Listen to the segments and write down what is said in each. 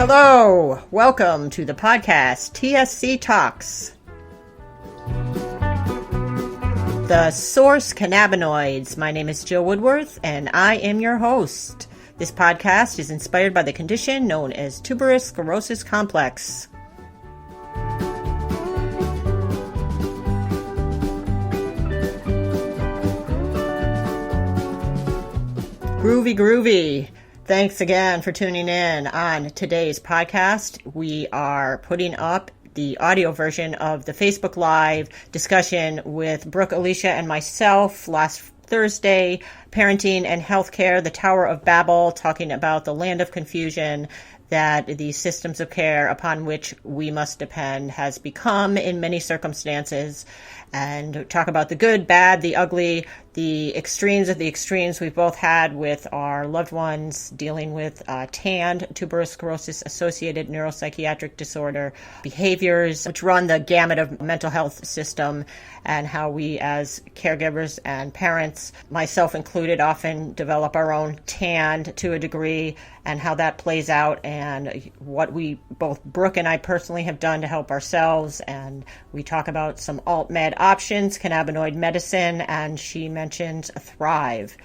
Hello, welcome to the podcast TSC Talks. The source cannabinoids. My name is Jill Woodworth and I am your host. This podcast is inspired by the condition known as tuberous sclerosis complex. Groovy. Thanks again for tuning in on today's podcast. We are putting up the audio version of the Facebook Live discussion with Brooke, Alisha, and myself last Thursday, Parenting and Healthcare, the Tower of Babel, talking about the land of confusion that the systems of care upon which we must depend has become in many circumstances, and talk about the good, bad, the ugly, the extremes of the extremes we've both had with our loved ones dealing with TAND, tuberous sclerosis associated neuropsychiatric disorder, behaviors which run the gamut of mental health system, and how we as caregivers and parents, myself included, often develop our own TAND to a degree, and how that plays out, and what we, both Brooke and I personally, have done to help ourselves. And we talk about some alt med options, cannabinoid medicine, and she mentions Thrive.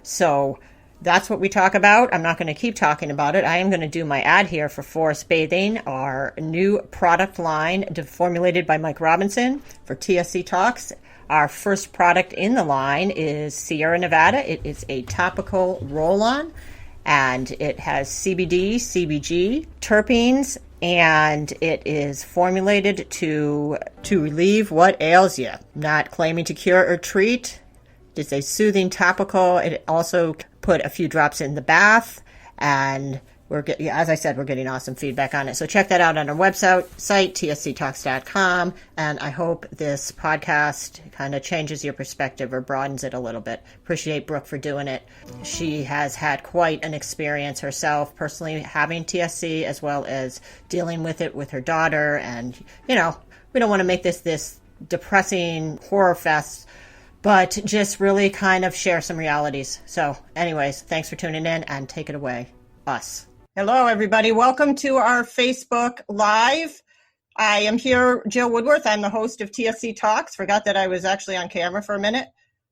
So that's what we talk about. I'm not going to keep talking about it. I am going to do my ad here for Forest Bathing, our new product line formulated by Mike Robinson for TSC Talks. Our first product in the line is Sierra Nevada. It is a topical roll-on, and it has CBD, CBG, terpenes, and it is formulated to relieve what ails you. Not claiming to cure or treat. It's a soothing topical. It also put a few drops in the bath, and as I said, we're getting awesome feedback on it. So check that out on our website, tsctalks.com, and I hope this podcast kind of changes your perspective or broadens it a little bit. Appreciate Brooke for doing it. She has had quite an experience herself, personally having TSC, as well as dealing with it with her daughter. And, we don't want to make this depressing horror fest, but just really kind of share some realities. So anyways, thanks for tuning in, and take it away, us. Hello, everybody. Welcome to our Facebook Live. I am here, Jill Woodworth. I'm the host of TSC Talks. Forgot that I was actually on camera for a minute.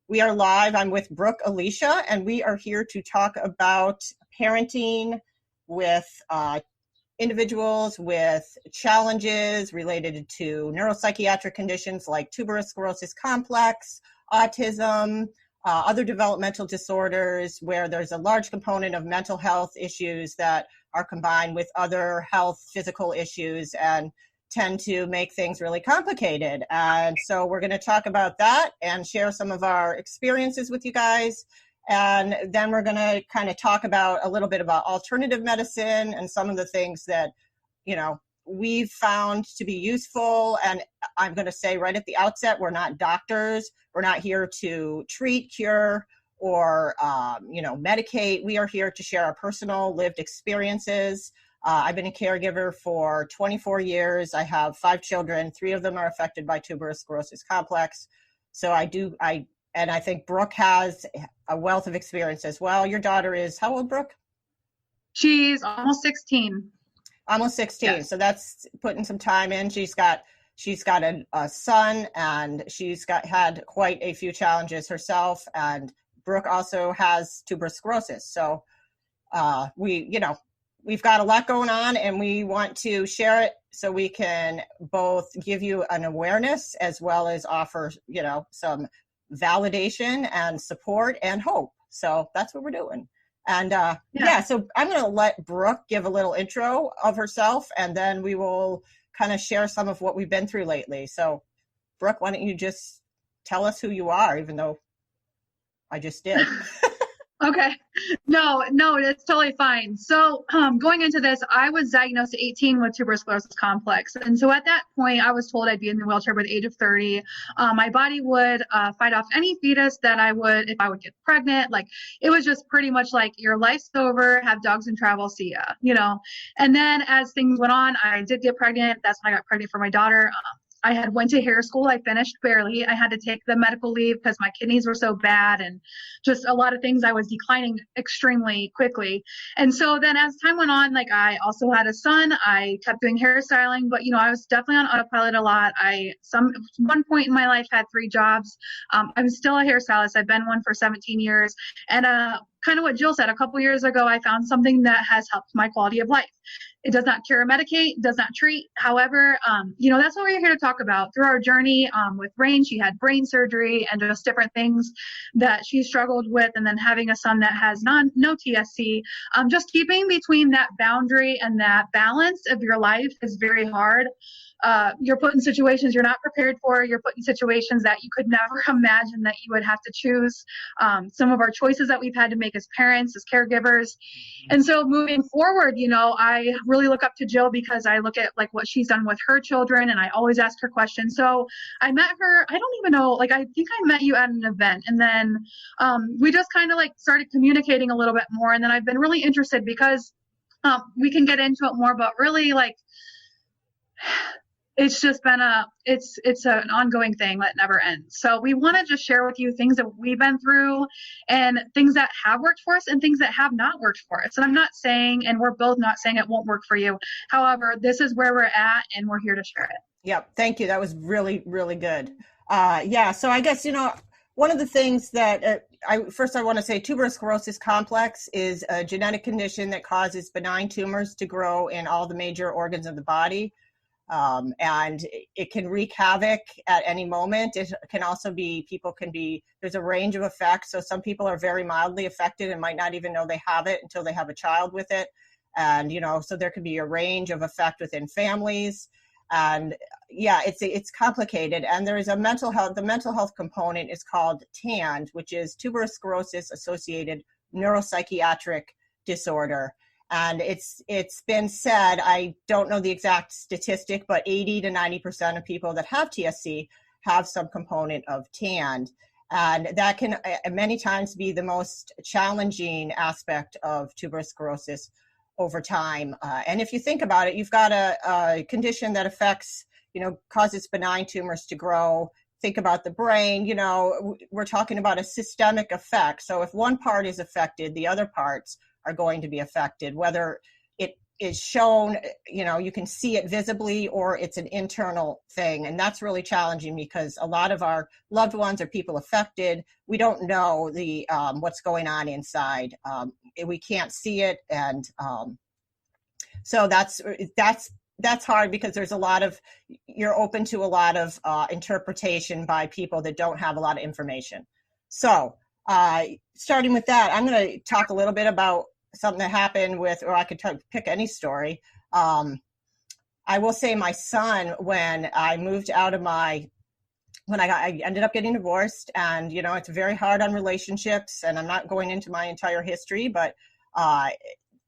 We are live. I'm with Brooke, Alisha, and we are here to talk about parenting with individuals with challenges related to neuropsychiatric conditions like tuberous sclerosis complex, autism, other developmental disorders, where there's a large component of mental health issues that are combined with other health, physical issues, and tend to make things really complicated. And so we're going to talk about that and share some of our experiences with you guys. And then we're going to kind of talk about a little bit about alternative medicine and some of the things that, we've found to be useful. And I'm going to say right at the outset, we're not doctors. We're not here to treat, cure, or, medicate. We are here to share our personal lived experiences. I've been a caregiver for 24 years. I have 5 children. 3 of them are affected by tuberous sclerosis complex. So I think Brooke has a wealth of experience as well. Your daughter is how old, Brooke? She's almost 16. Almost 16. Yes. So that's putting some time in. She's got a son, and she's had quite a few challenges herself. And Brooke also has tuberous sclerosis. So we've got a lot going on, and we want to share it so we can both give you an awareness as well as offer, some validation and support and hope. So that's what we're doing. And so I'm going to let Brooke give a little intro of herself, and then we will kind of share some of what we've been through lately. So Brooke, why don't you just tell us who you are, even though I just did. Okay. No, it's totally fine. So going into this, I was diagnosed at 18 with tuberous sclerosis complex. And so at that point, I was told I'd be in the wheelchair by the age of 30. My body would fight off any fetus that I would, if I would get pregnant. Like, it was just pretty much like, your life's over, have dogs and travel, see ya, And then as things went on, I did get pregnant. That's when I got pregnant for my daughter. I had went to hair school. I finished barely. I had to take the medical leave because my kidneys were so bad and just a lot of things. I was declining extremely quickly. And so then as time went on, like I also had a son, I kept doing hairstyling, but I was definitely on autopilot a lot. One point in my life had 3 jobs. I'm still a hairstylist. I've been one for 17 years. And kind of what Jill said, a couple years ago, I found something that has helped my quality of life. It does not cure or medicate, does not treat. However, that's what we're here to talk about. Through our journey with Rain, she had brain surgery and just different things that she struggled with. And then having a son that has no TSC, just keeping between that boundary and that balance of your life is very hard. You're put in situations you're not prepared for. You're put in situations that you could never imagine that you would have to choose. Some of our choices that we've had to make as parents, as caregivers. And so moving forward, I really look up to Jill because I look at like what she's done with her children and I always ask her questions. So I met her, I don't even know, like I think I met you at an event and then we just kind of like started communicating a little bit more. And then I've been really interested because we can get into it more, but really like, it's just been it's an ongoing thing that never ends. So we want to just share with you things that we've been through and things that have worked for us and things that have not worked for us. And I'm not saying, and we're both not saying it won't work for you. However, this is where we're at and we're here to share it. Yep. Thank you. That was really, really good. So I guess, one of the things that I want to say tuberous sclerosis complex is a genetic condition that causes benign tumors to grow in all the major organs of the body. And it can wreak havoc at any moment. It can also be, there's a range of effects. So some people are very mildly affected and might not even know they have it until they have a child with it. And, so there could be a range of effect within families. And it's complicated. And there is the mental health component is called TAND, which is tuberous sclerosis associated neuropsychiatric disorder. And it's been said, I don't know the exact statistic, but 80 to 90% of people that have TSC have some component of TAND. And that can many times be the most challenging aspect of tuberous sclerosis over time. And if you think about it, you've got a condition that affects, causes benign tumors to grow. Think about the brain, we're talking about a systemic effect. So if one part is affected, the other parts are going to be affected, whether it is shown, you can see it visibly or it's an internal thing. And that's really challenging because a lot of our loved ones or people affected, we don't know the what's going on inside. We can't see it. And so that's hard because there's you're open to a lot of interpretation by people that don't have a lot of information. So starting with that, I'm going to talk a little bit about something that happened or I could pick any story. I will say my son, when I moved out of I ended up getting divorced, and it's very hard on relationships, and I'm not going into my entire history, but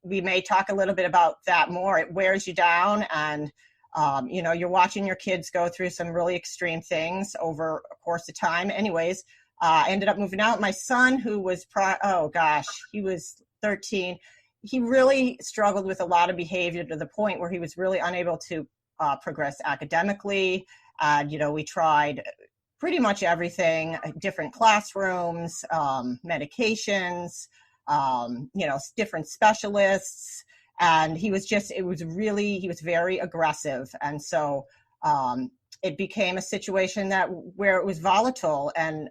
we may talk a little bit about that more. It wears you down, and you're watching your kids go through some really extreme things over a course of time. Anyways, I ended up moving out. My son, who was he was 13, he really struggled with a lot of behavior to the point where he was really unable to progress academically. We tried pretty much everything, different classrooms, medications, different specialists. And he was very aggressive. And so it became a situation where it was volatile. And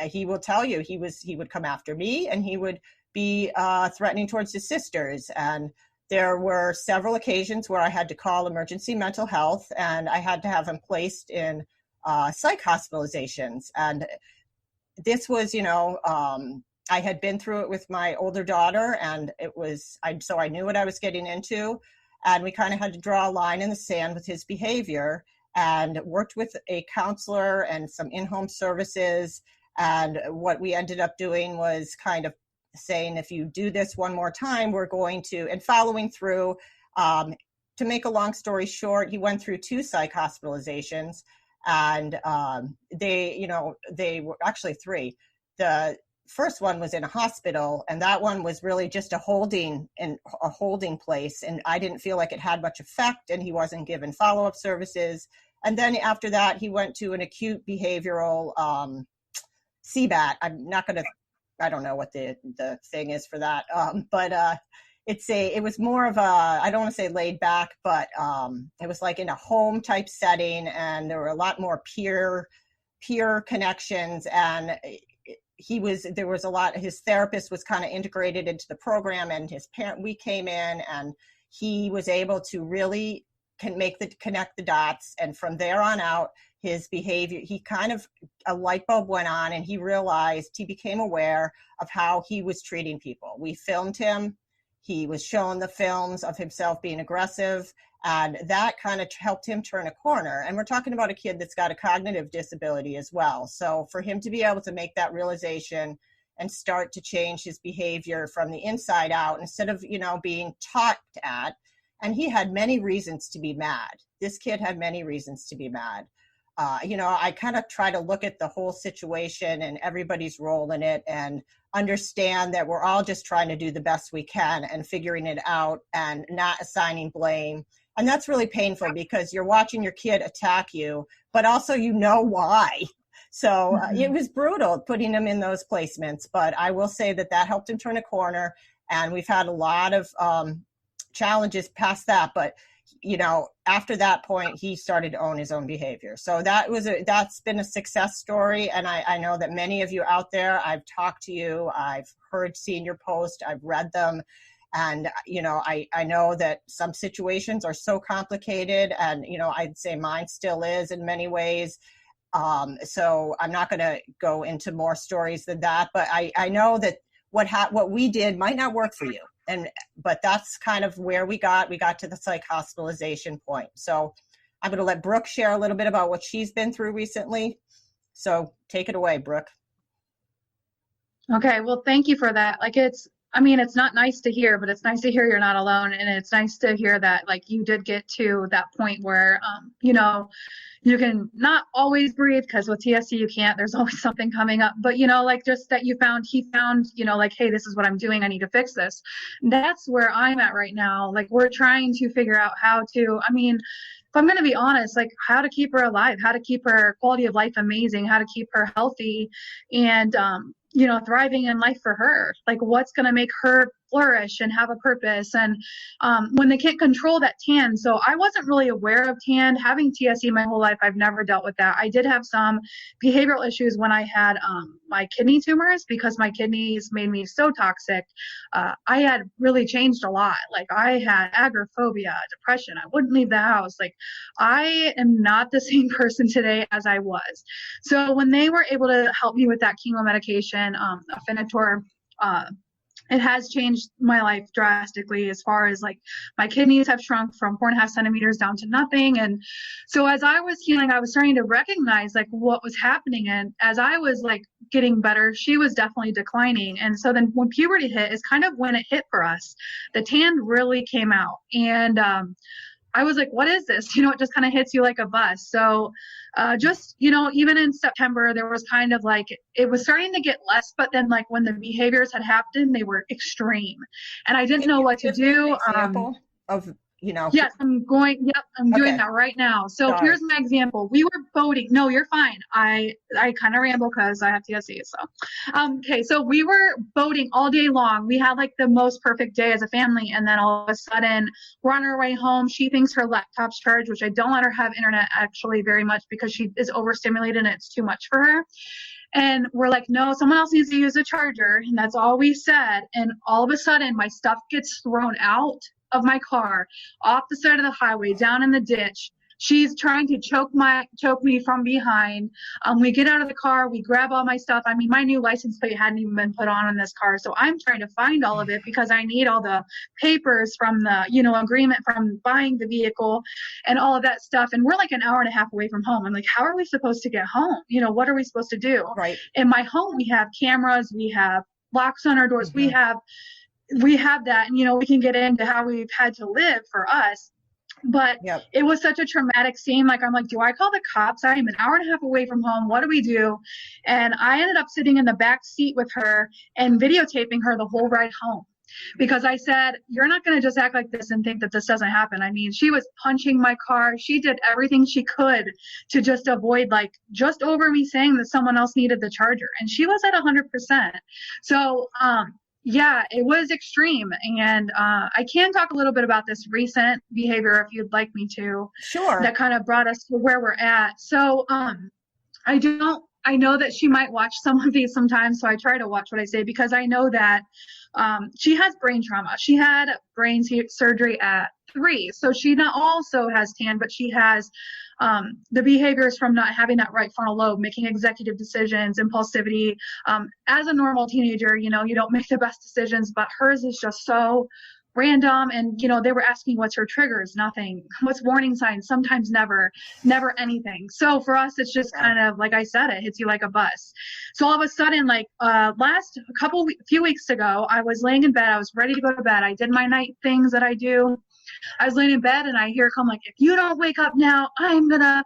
he will tell you, he would come after me and he would be threatening towards his sisters. And there were several occasions where I had to call emergency mental health and I had to have him placed in psych hospitalizations. And this was, I had been through it with my older daughter, and so I knew what I was getting into. And we kind of had to draw a line in the sand with his behavior, and worked with a counselor and some in-home services. And what we ended up doing was kind of saying, if you do this one more time, we're going to, and following through. To make a long story short, he went through 2 psych hospitalizations, and they were actually 3. The first one was in a hospital, and that one was really just a holding place, and I didn't feel like it had much effect, and he wasn't given follow-up services. And then after that, he went to an acute behavioral CBAT. I don't know what the thing is for that. But it was more of a, I don't want to say laid back, but it was like in a home type setting, and there were a lot more peer connections, and there was a lot, his therapist was kind of integrated into the program, and we came in, and he was able to really connect the dots. And from there on out, his behavior, a light bulb went on, and he became aware of how he was treating people. We filmed him. He was shown the films of himself being aggressive, and that kind of helped him turn a corner. And we're talking about a kid that's got a cognitive disability as well. So for him to be able to make that realization and start to change his behavior from the inside out, instead of, being taught at, and he had many reasons to be mad. This kid had many reasons to be mad. I kind of try to look at the whole situation and everybody's role in it, and understand that we're all just trying to do the best we can and figuring it out and not assigning blame. And that's really painful, because you're watching your kid attack you, but also why. So it was brutal putting him in those placements. But I will say that helped him turn a corner. And we've had a lot of challenges past that. But, after that point, he started to own his own behavior. So that's been a success story. And I know that many of you out there, I've talked to you, I've seen your posts, I've read them. And, I know that some situations are so complicated, and, I'd say mine still is in many ways. So I'm not going to go into more stories than that, but I know that what we did might not work for you. But that's kind of where we got to the psych hospitalization point. So I'm going to let Brooke share a little bit about what she's been through recently. So take it away, Brooke. Okay. Well, thank you for that. It's not nice to hear, but it's nice to hear you're not alone. And it's nice to hear that, you did get to that point where, you can not always breathe, because with TSC you can't, there's always something coming up, but just that he found, hey, this is what I'm doing, I need to fix this. That's where I'm at right now. We're trying to figure out how to, if I'm going to be honest, how to keep her alive, how to keep her quality of life amazing, how to keep her healthy, and thriving in life for her. What's going to make her flourish and have a purpose. And when they can't control that TAN. So I wasn't really aware of TAN. Having TSC my whole life, I've never dealt with that. I did have some behavioral issues when I had my kidney tumors, because my kidneys made me so toxic. I had really changed a lot. I had agoraphobia, depression. I wouldn't leave the house. I am not the same person today as I was. So when they were able to help me with that chemo medication, Afinitor, it has changed my life drastically, as far as my kidneys have shrunk from 4.5 centimeters down to nothing. And so as I was healing, I was starting to recognize what was happening. And as I was getting better, she was definitely declining. And so then when puberty hit is kind of when it hit for us. The TAN really came out. And I was like, what is this? It just kind of hits you like a bus. So even in September, there was kind of it was starting to get less, but then when the behaviors had happened, they were extreme, and I didn't know what to do. Example of Yes, I'm doing that right now. So here's my example. We were boating. No, you're fine. I kind of ramble because I have TSC. So, okay. So we were boating all day long. We had the most perfect day as a family. And then all of a sudden we're on our way home. She thinks her laptop's charged, which I don't let her have internet actually very much, because she is overstimulated and it's too much for her. And we're like, no, someone else needs to use a charger. And that's all we said. And all of a sudden my stuff gets thrown out of my car, off the side of the highway, down in the ditch. She's trying to choke me from behind. We get out of the car, we grab all my stuff. My new license plate hadn't even been put on this car. So I'm trying to find all of it, because I need all the papers from the, agreement from buying the vehicle and all of that stuff. And we're an hour and a half away from home. I'm like, how are we supposed to get home? What are we supposed to do? Right. In my home, we have cameras, we have locks on our doors. Mm-hmm. We have that, and we can get into how we've had to live for us. But It was such a traumatic scene. I'm like, do I call the cops? I am an hour and a half away from home. What do we do? And I ended up sitting in the back seat with her and videotaping her the whole ride home. because I said, you're not going to just act like this and think that this doesn't happen. I mean, she was punching my car. She did everything she could to just avoid, like, just over me saying that someone else needed the charger. And she was at 100%. So, yeah, it was extreme. And I can talk a little bit about this recent behavior if you'd like me to. Sure. That kind of brought us to where we're at. So I know that she might watch some of these sometimes, so I try to watch what I say, because I know that she has brain trauma. She had brain surgery at 3. So she not also has TAN, but she has the behaviors from not having that right frontal lobe, making executive decisions, impulsivity. As a normal teenager, you don't make the best decisions, but hers is just so random. And they were asking what's her triggers, nothing. What's warning signs, sometimes never anything. So for us, it's just kind of like I said, it hits you like a bus. So all of a sudden, like few weeks ago, I was laying in bed, I was ready to go to bed, I did my night things that I do. I was laying in bed and I hear her come like, if you don't wake up now, I'm gonna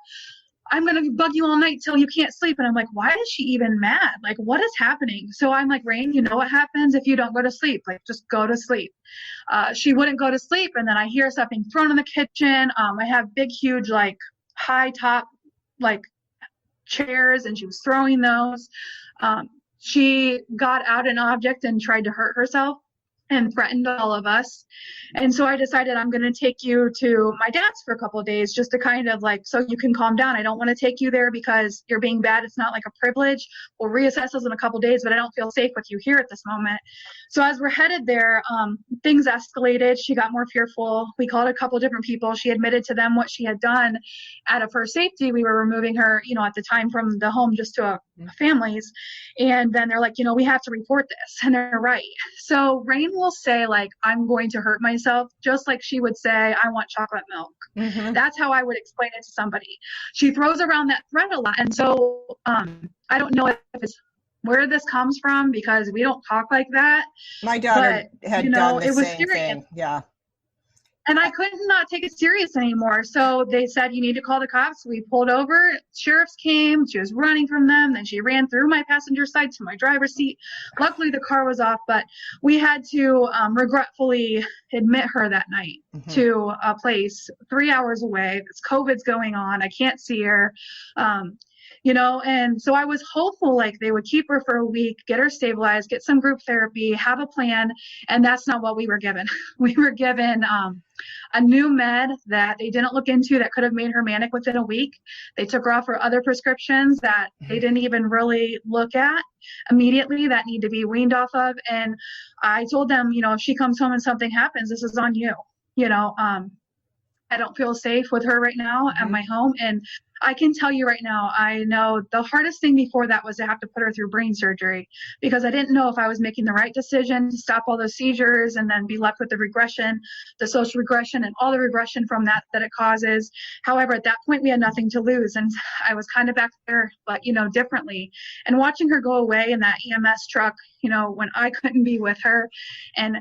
bug you all night till you can't sleep. And I'm like, why is she even mad? Like, what is happening? So I'm like, Rain, you know what happens if you don't go to sleep? Like, just go to sleep. She wouldn't go to sleep. And then I hear stuff being thrown in the kitchen. I have big, huge, like high top, like chairs, and she was throwing those. She got out an object and tried to hurt herself and threatened all of us. And so I decided, I'm going to take you to my dad's for a couple of days, just to kind of like, so you can calm down. I don't want to take you there because you're being bad. It's not like a privilege. We'll reassess this in a couple of days, but I don't feel safe with you here at this moment. So as we're headed there, things escalated. She got more fearful. We called a couple of different people. She admitted to them what she had done. Out of her safety, we were removing her, at the time, from the home just to a family's. And then they're like, we have to report this. And they're right. So Rain will say, like, I'm going to hurt myself, just like she would say, I want chocolate milk. Mm-hmm. That's how I would explain it to somebody. She throws around that threat a lot. And so I don't know if it's where this comes from, because we don't talk like that. My daughter had done the same serious. thing. Yeah. And I could not take it serious anymore. So they said, you need to call the cops. We pulled over. Sheriffs came. She was running from them. Then she ran through my passenger side to my driver's seat. Luckily, the car was off, but we had to regretfully admit her that night to a place 3 hours away. COVID's going on. I can't see her. And so I was hopeful, like, they would keep her for a week, get her stabilized, get some group therapy, have a plan. And that's not what we were given. We were given a new med that they didn't look into that could have made her manic within a week. They took her off her other prescriptions that they didn't even really look at immediately that need to be weaned off of. And I told them, if she comes home and something happens, this is on you. I don't feel safe with her right now at my home. And I can tell you right now, I know the hardest thing before that was to have to put her through brain surgery, because I didn't know if I was making the right decision to stop all those seizures and then be left with the regression, the social regression, and all the regression from that it causes. However, at that point, we had nothing to lose. And I was kind of back there, but, differently. And watching her go away in that EMS truck, when I couldn't be with her. And,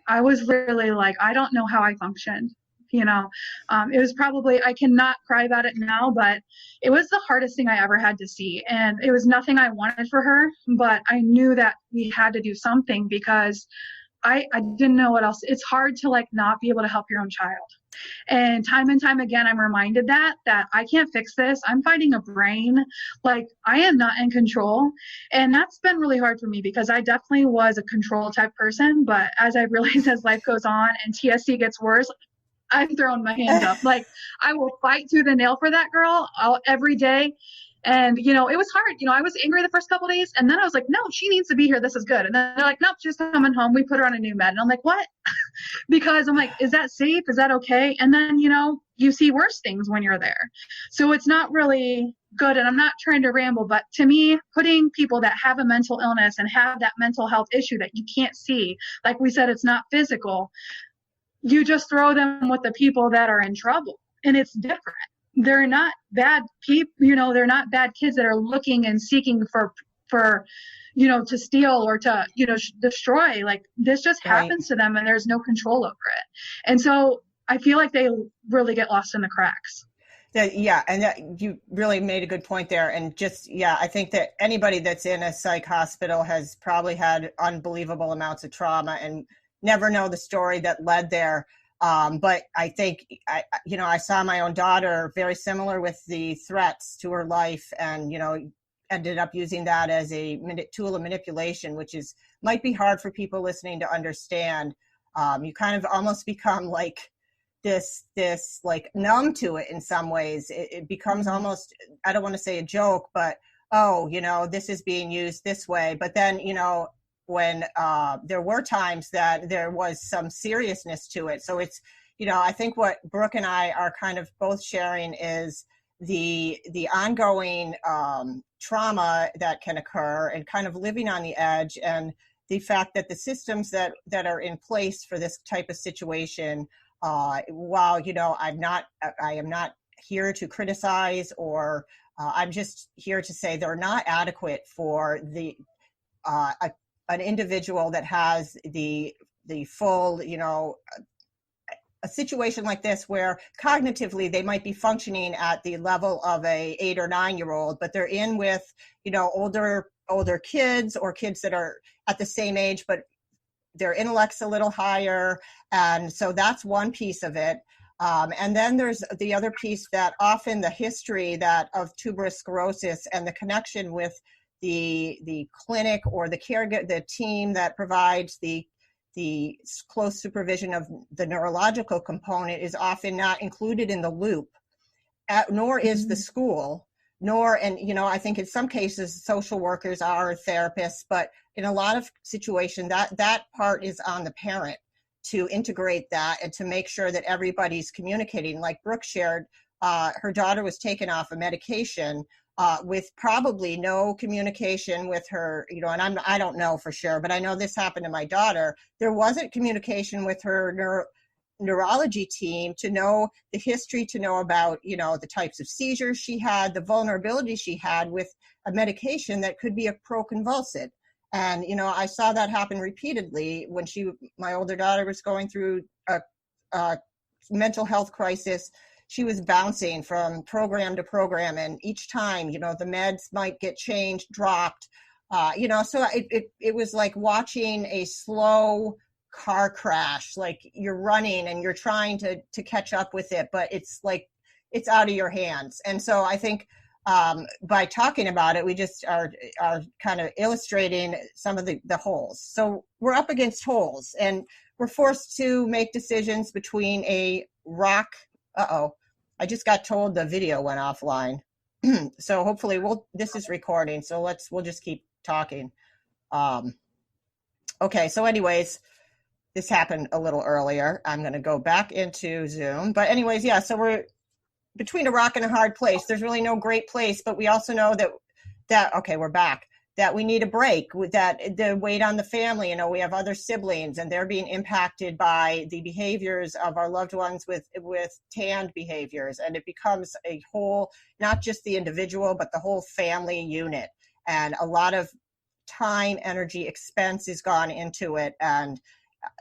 I was really like, I don't know how I functioned. It was probably, I cannot cry about it now, but it was the hardest thing I ever had to see. And it was nothing I wanted for her, but I knew that we had to do something, because I didn't know what else. It's hard to not be able to help your own child. And time again, I'm reminded that I can't fix this. I'm fighting a brain. Like, I am not in control. And that's been really hard for me, because I definitely was a control type person. But as I realized, as life goes on and TSC gets worse, I'm throwing my hands up. Like, I will fight tooth and nail for that girl every day. And, it was hard. I was angry the first couple of days. And then I was like, no, she needs to be here. This is good. And then they're like, nope, she's coming home. We put her on a new med. And I'm like, what? Because I'm like, is that safe? Is that okay? And then, you see worse things when you're there. So it's not really good. And I'm not trying to ramble, but to me, putting people that have a mental illness and have that mental health issue that you can't see, like we said, it's not physical. You just throw them with the people that are in trouble, and it's different. They're not bad people, they're not bad kids that are looking and seeking for, to steal or to, destroy. Like, this just happens to them, and there's no control over it. And so I feel like they really get lost in the cracks. Yeah, and that, you really made a good point there. And just, yeah, I think that anybody that's in a psych hospital has probably had unbelievable amounts of trauma and never know the story that led there. But I think, I saw my own daughter very similar with the threats to her life, and, ended up using that as a tool of manipulation, which might be hard for people listening to understand. You kind of almost become like this like numb to it in some ways. It becomes almost, I don't want to say a joke, but this is being used this way. But then, when there were times that there was some seriousness to it. So it's, I think what Brooke and I are kind of both sharing is the ongoing trauma that can occur, and kind of living on the edge, and the fact that the systems that are in place for this type of situation, while I am not here to criticize, or I'm just here to say they're not adequate for an individual that has the full, a situation like this where cognitively they might be functioning at the level of a 8 or 9 year old, but they're in with, older kids, or kids that are at the same age, but their intellect's a little higher. And so that's one piece of it. And then there's the other piece, that often the history of tuberous sclerosis and the connection with the clinic or the team that provides the close supervision of the neurological component is often not included in the loop, nor is the school, I think in some cases social workers are therapists, but in a lot of situations that part is on the parent to integrate that and to make sure that everybody's communicating. Like Brooke shared, her daughter was taken off a medication with probably no communication with her, and I don't know for sure, but I know this happened to my daughter. There wasn't communication with her neurology team to know the history, to know about, the types of seizures she had, the vulnerability she had with a medication that could be a proconvulsant. And, I saw that happen repeatedly when my older daughter was going through a mental health crisis. She was bouncing from program to program, and each time, the meds might get changed, dropped, so it was like watching a slow car crash. Like you're running and you're trying to catch up with it, but it's like it's out of your hands. And so I think by talking about it, we just are kind of illustrating some of the holes. So we're up against holes, and we're forced to make decisions between a rock. I just got told the video went offline. So hopefully this is recording. So we'll just keep talking. Okay. So anyways, this happened a little earlier. I'm going to go back into Zoom, but anyways, yeah. So we're between a rock and a hard place. There's really no great place, but we also know that okay, we're back, that we need a break, with that the weight on the family. We have other siblings, and they're being impacted by the behaviors of our loved ones with tanned behaviors. And it becomes a whole, not just the individual, but the whole family unit. And a lot of time, energy, expense is gone into it. And,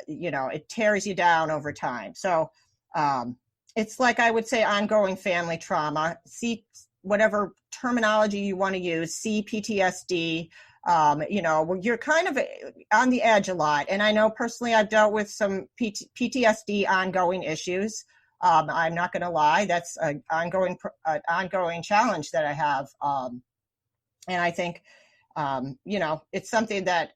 it tears you down over time. So it's like, I would say, ongoing family trauma. See, whatever terminology you want to use, c-ptsd, you're kind of on the edge a lot. And I know personally I've dealt with some PTSD ongoing issues. I'm not going to lie, that's an ongoing challenge that I have. And I think, it's something that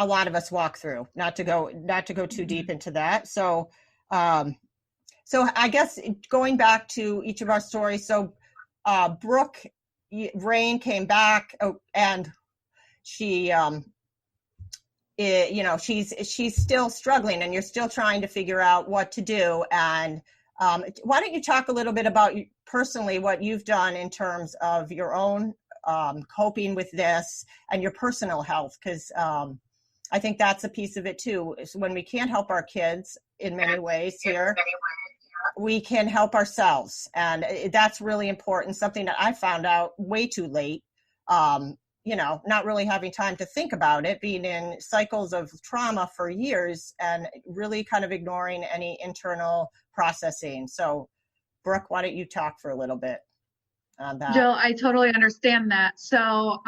a lot of us walk through, not to go too deep into that. So I guess going back to each of our stories. So Brooke, Rain came back, and she, she's still struggling, and you're still trying to figure out what to do. And why don't you talk a little bit about personally what you've done in terms of your own coping with this and your personal health? Because I think that's a piece of it too. Is when we can't help our kids in many ways here, we can help ourselves. And that's really important. Something that I found out way too late, not really having time to think about it, being in cycles of trauma for years and really kind of ignoring any internal processing. So Brooke, why don't you talk for a little bit on that? Jill, I totally understand that. So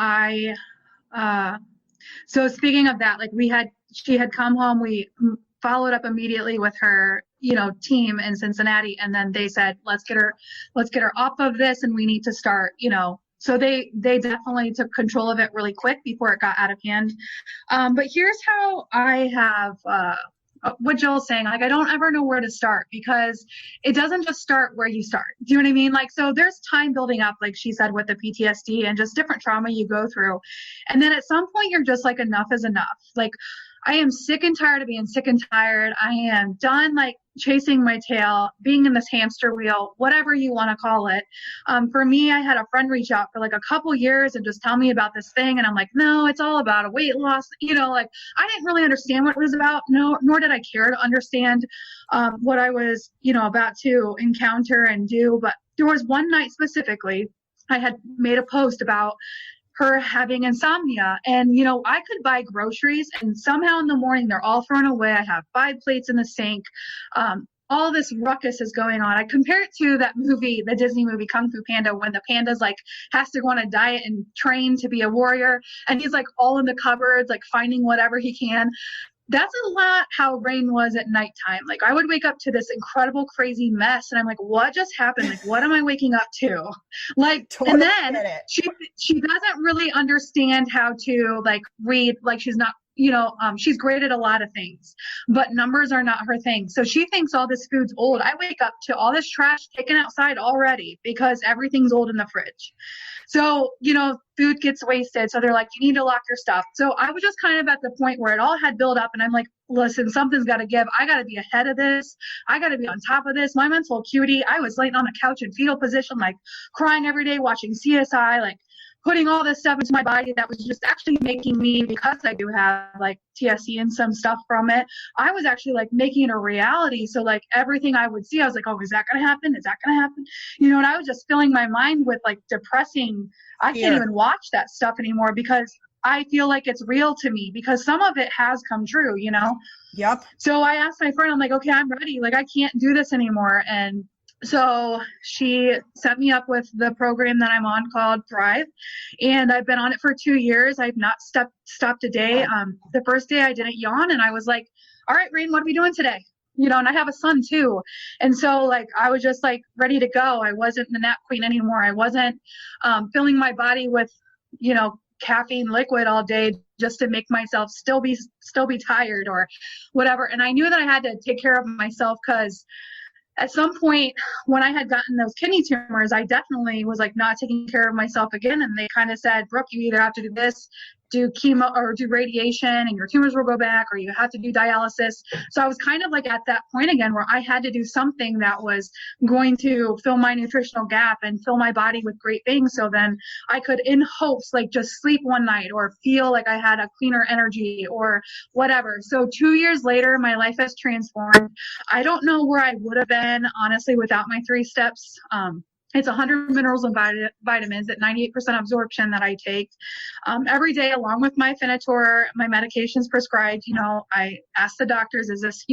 so speaking of that, like she had come home, we followed up immediately with her, team in Cincinnati. And then they said, let's get her off of this. And we need to start, so they definitely took control of it really quick before it got out of hand. But here's how I have, what Joel's saying, like, I don't ever know where to start, because it doesn't just start where you start. Do you know what I mean? Like, so there's time building up, like she said, with the PTSD and just different trauma you go through. And then at some point you're just like, enough is enough. Like, I am sick and tired of being sick and tired. I am done, like, chasing my tail, being in this hamster wheel, whatever you want to call it. For me, I had a friend reach out for like a couple years and just tell me about this thing. And I'm like, no, it's all about a weight loss. Like, I didn't really understand what it was about. No, nor did I care to understand what I was, about to encounter and do. But there was one night specifically, I had made a post about her having insomnia, and I could buy groceries and somehow in the morning they're all thrown away. I have 5 plates in the sink. All this ruckus is going on. I compare it to that movie, the Disney movie Kung Fu Panda, when the panda's like has to go on a diet and train to be a warrior, and he's like all in the cupboards, like finding whatever he can. That's a lot how Rain was at nighttime. Like, I would wake up to this incredible, crazy mess, and I'm like, what just happened? Like, what am I waking up to? Like, totally. And then she doesn't really understand how to, like, read. Like, she's not, she's great at a lot of things, but numbers are not her thing. So she thinks all this food's old. I wake up to all this trash taken outside already because everything's old in the fridge. So, food gets wasted. So they're like, you need to lock your stuff. So I was just kind of at the point where it all had built up, and I'm like, listen, something's got to give. I got to be ahead of this. I got to be on top of this. My mental acuity, I was laying on a couch in fetal position, like crying every day, watching CSI, like putting all this stuff into my body that was just actually making me, because I do have like TSC and some stuff from it, I was actually like making it a reality. So like everything I would see, I was like, oh, is that going to happen? Is that going to happen? And I was just filling my mind with like depressing. I can't even watch that stuff anymore because I feel like it's real to me, because some of it has come true, Yep. So I asked my friend, I'm like, okay, I'm ready. Like, I can't do this anymore. And so she set me up with the program that I'm on called Thrive. And I've been on it for 2 years. I've not stopped a day. The first day I didn't yawn, and I was like, all right, Rain, what are we doing today? And I have a son too. And so like, I was just like ready to go. I wasn't the nap queen anymore. I wasn't filling my body with, caffeine liquid all day just to make myself still be tired or whatever. And I knew that I had to take care of myself, because at some point when I had gotten those kidney tumors, I definitely was like not taking care of myself again. And they kind of said, Brooke, you either have to do this, do chemo or do radiation, and your tumors will go back, or you have to do dialysis. So I was kind of like at that point again where I had to do something that was going to fill my nutritional gap and fill my body with great things. So then I could, in hopes, like just sleep one night or feel like I had a cleaner energy or whatever. So 2 years later, my life has transformed. I don't know where I would have been, honestly, without my 3 steps. It's 100 minerals and vitamins at 98% absorption that I take every day, along with my Afinitor, my medications prescribed. I ask the doctors, is this,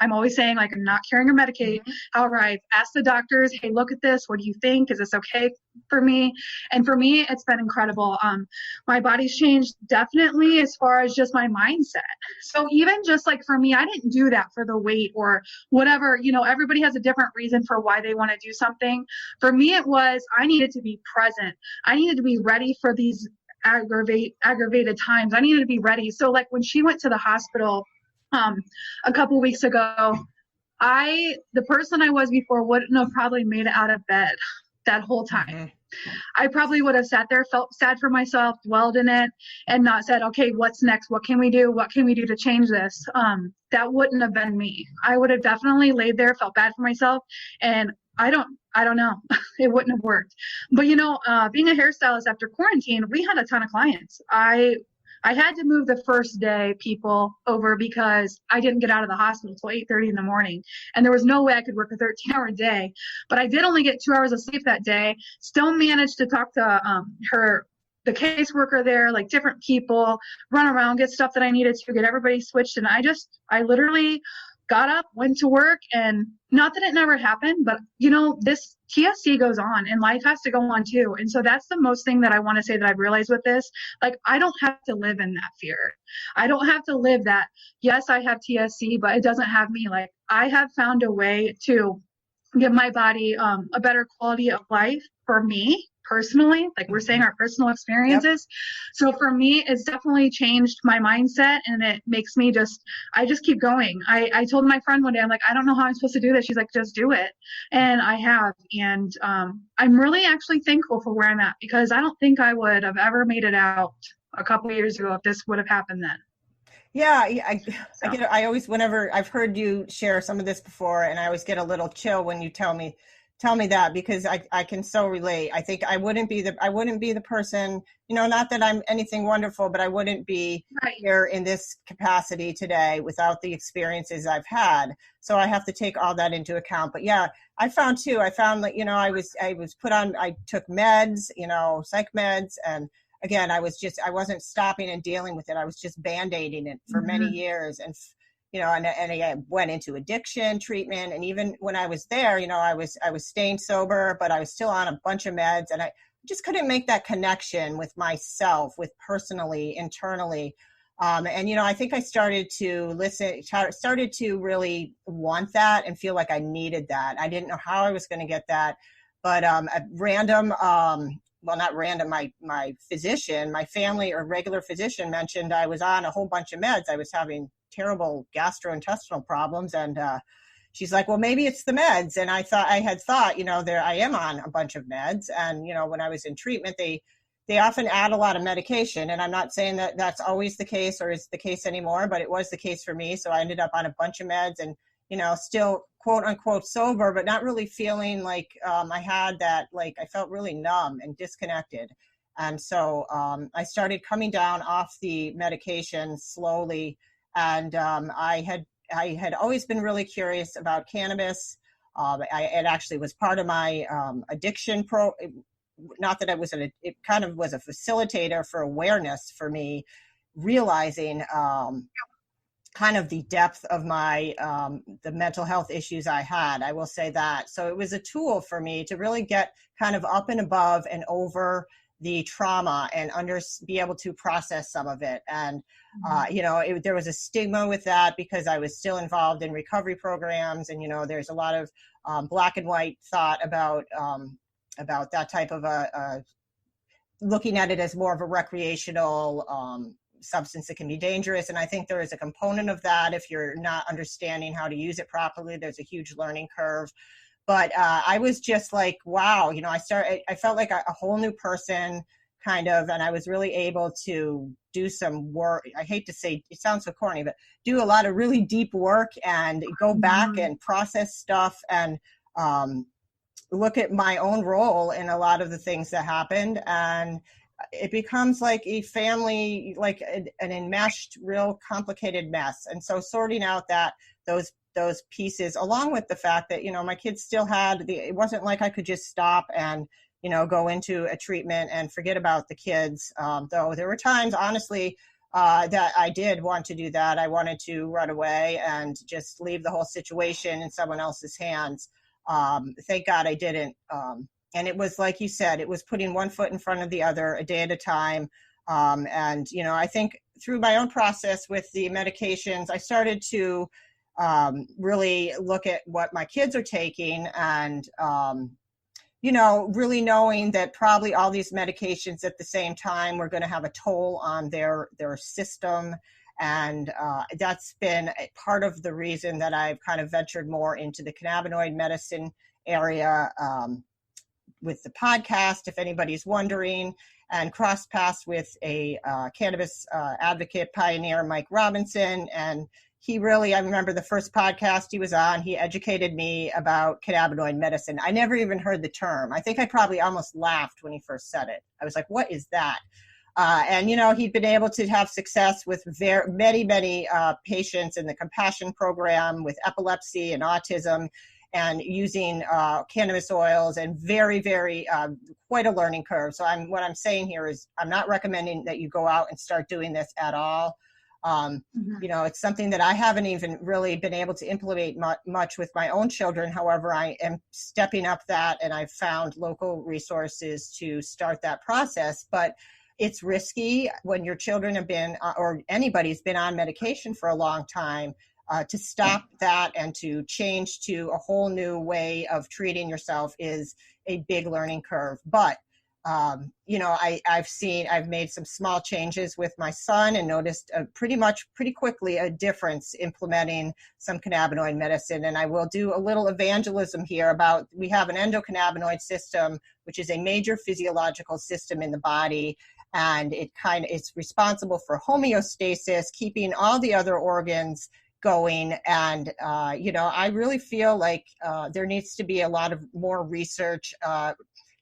I'm always saying, like, I'm not carrying or medicate. However, I've asked the doctors, hey, look at this. What do you think? Is this okay for me? And for me, it's been incredible. My body's changed definitely as far as just my mindset. So even just like for me, I didn't do that for the weight or whatever. Everybody has a different reason for why they want to do something. For me, it was, I needed to be present. I needed to be ready for these aggravated times. I needed to be ready. So like when she went to the hospital a couple weeks ago, the person I was before wouldn't have probably made it out of bed that whole time. I probably would have sat there, felt sad for myself, dwelled in it, and not said, okay, what's next? What can we do? What can we do to change this? That wouldn't have been me. I would have definitely laid there, felt bad for myself, and I don't know. It wouldn't have worked. But being a hairstylist after quarantine, we had a ton of clients. I had to move the first day people over because I didn't get out of the hospital till 8:30 in the morning. And there was no way I could work a 13-hour day. But I did only get 2 hours of sleep that day. Still managed to talk to the caseworker there, like different people, run around, get stuff that I needed to, get everybody switched. And I literally got up, went to work, and not that it never happened, but you know, this TSC goes on and life has to go on too. And so that's the most thing that I want to say that I've realized with this. Like, I don't have to live in that fear. I don't have to live that, yes, I have TSC, but it doesn't have me. Like, I have found a way to give my body a better quality of life for me personally, like we're saying, our personal experiences. Yep. So for me, it's definitely changed my mindset, and it makes me I just keep going. I told my friend one day, I'm like, I don't know how I'm supposed to do this. She's like, just do it. And I have. And I'm really actually thankful for where I'm at, because I don't think I would have ever made it out a couple of years ago if this would have happened then. Yeah, I always, whenever I've heard you share some of this before, and I always get a little chill when you tell me that, because I can so relate. I think I wouldn't be the person, you know, not that I'm anything wonderful, but I wouldn't be here in this capacity today without the experiences I've had. So I have to take all that into account. But yeah, I found that, you know, I took meds, you know, psych meds, and again, I wasn't stopping and dealing with it. I was just band-aiding it for many years. And, you know, and I went into addiction treatment. And even when I was there, you know, I was staying sober, but I was still on a bunch of meds, and I just couldn't make that connection with myself, with personally, internally. And, you know, I think I started to really want that and feel like I needed that. I didn't know how I was going to get that, but at random, well, not random, my physician, my family or regular physician mentioned I was on a whole bunch of meds. I was having terrible gastrointestinal problems. And she's like, well, maybe it's the meds. And I had thought, you know, I am on a bunch of meds. And, you know, when I was in treatment, they often add a lot of medication. And I'm not saying that that's always the case or is the case anymore, but it was the case for me. So I ended up on a bunch of meds and, you know, still quote unquote sober, but not really feeling like I had that, like I felt really numb and disconnected. And so I started coming down off the medication slowly. And I had always been really curious about cannabis. It actually was part of my addiction not that it kind of was a facilitator for awareness for me, realizing kind of the depth of my, the mental health issues I had, I will say that. So it was a tool for me to really get kind of up and above and over the trauma and be able to process some of it. And, you know, there was a stigma with that because I was still involved in recovery programs. And, you know, there's a lot of black and white thought about that type of looking at it as more of a recreational substance that can be dangerous. And I think there is a component of that. If you're not understanding how to use it properly, there's a huge learning curve. But I was just like, wow, you know, I felt like a whole new person kind of, and I was really able to do some work. I hate to say, it sounds so corny, but do a lot of really deep work and go back and process stuff and look at my own role in a lot of the things that happened. And it becomes like a family, like an enmeshed, real complicated mess. And so sorting out those pieces, along with the fact that, you know, my kids still it wasn't like I could just stop and, you know, go into a treatment and forget about the kids. Though there were times, honestly, that I did want to do that. I wanted to run away and just leave the whole situation in someone else's hands. Thank God I didn't. And it was, like you said, it was putting one foot in front of the other, a day at a time. And, you know, I think through my own process with the medications, I started to really look at what my kids are taking and, you know, really knowing that probably all these medications at the same time were going to have a toll on their system. And that's been part of the reason that I've kind of ventured more into the cannabinoid medicine area with the podcast, if anybody's wondering, and cross paths with a cannabis advocate pioneer, Mike Robinson. And he really, I remember the first podcast he was on, he educated me about cannabinoid medicine. I never even heard the term. I think I probably almost laughed when he first said it. I was like, what is that? And, you know, he'd been able to have success with many patients in the compassion program with epilepsy and autism, and using cannabis oils, and very, quite a learning curve. So what I'm saying here is I'm not recommending that you go out and start doing this at all. It's something that I haven't even really been able to implement much with my own children. However, I am stepping up that, and I've found local resources to start that process. But it's risky when your children have been, or anybody's been on medication for a long time, to stop that and to change to a whole new way of treating yourself is a big learning curve. But I've made some small changes with my son and noticed pretty quickly a difference implementing some cannabinoid medicine. And I will do a little evangelism here about, we have an endocannabinoid system, which is a major physiological system in the body. And it's responsible for homeostasis, keeping all the other organs going. And, I really feel like there needs to be a lot of more research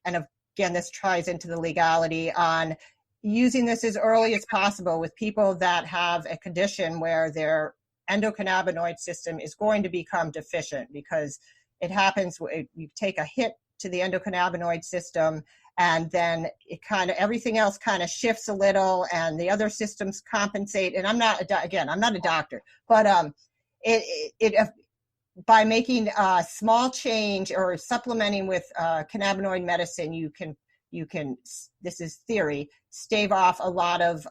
and again, this ties into the legality on using this as early as possible with people that have a condition where their endocannabinoid system is going to become deficient, because it happens, you take a hit to the endocannabinoid system, and then everything else kind of shifts a little and the other systems compensate. And I'm not a doctor, but by making a small change or supplementing with cannabinoid medicine, you can, this is theory, stave off a lot of,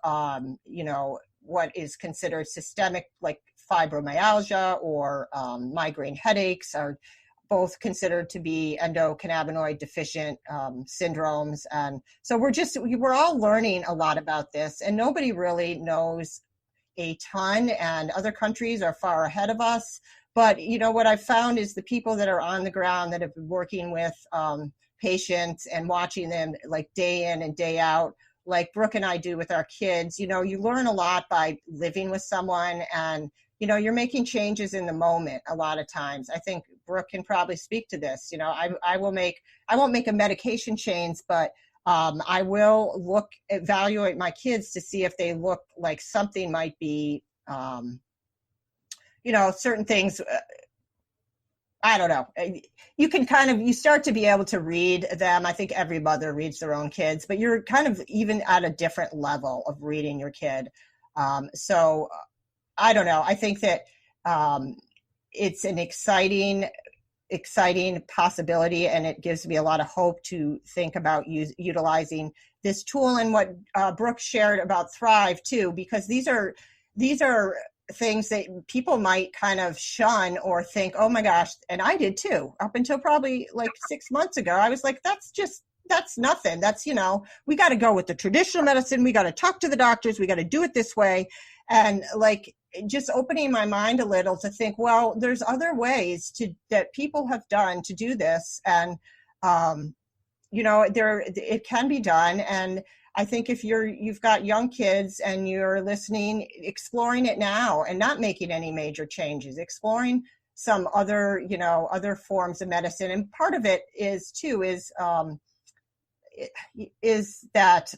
what is considered systemic, like fibromyalgia or migraine headaches, are both considered to be endocannabinoid deficient syndromes. And so we're all learning a lot about this, and nobody really knows a ton, and other countries are far ahead of us. But, what I've found is the people that are on the ground that have been working with patients and watching them like day in and day out, like Brooke and I do with our kids, you learn a lot by living with someone, and, you're making changes in the moment a lot of times. I think Brooke can probably speak to this. I won't make a medication change, but I will evaluate my kids to see if they look like something might be, certain things, I don't know. You can you start to be able to read them. I think every mother reads their own kids, but you're kind of even at a different level of reading your kid. So I don't know. I think that it's an exciting possibility, and it gives me a lot of hope to think about utilizing this tool, and what Brooke shared about Thrive too, because these are things that people might kind of shun or think, oh my gosh, and I did too, up until probably like 6 months ago. I was like, that's nothing. That's, we got to go with the traditional medicine. We got to talk to the doctors. We got to do it this way. And like, just opening my mind a little to think, well, there's other ways that people have done to do this. And, it can be done. And I think if you've got young kids and you're listening, exploring it now and not making any major changes, exploring some other forms of medicine. And part of it is that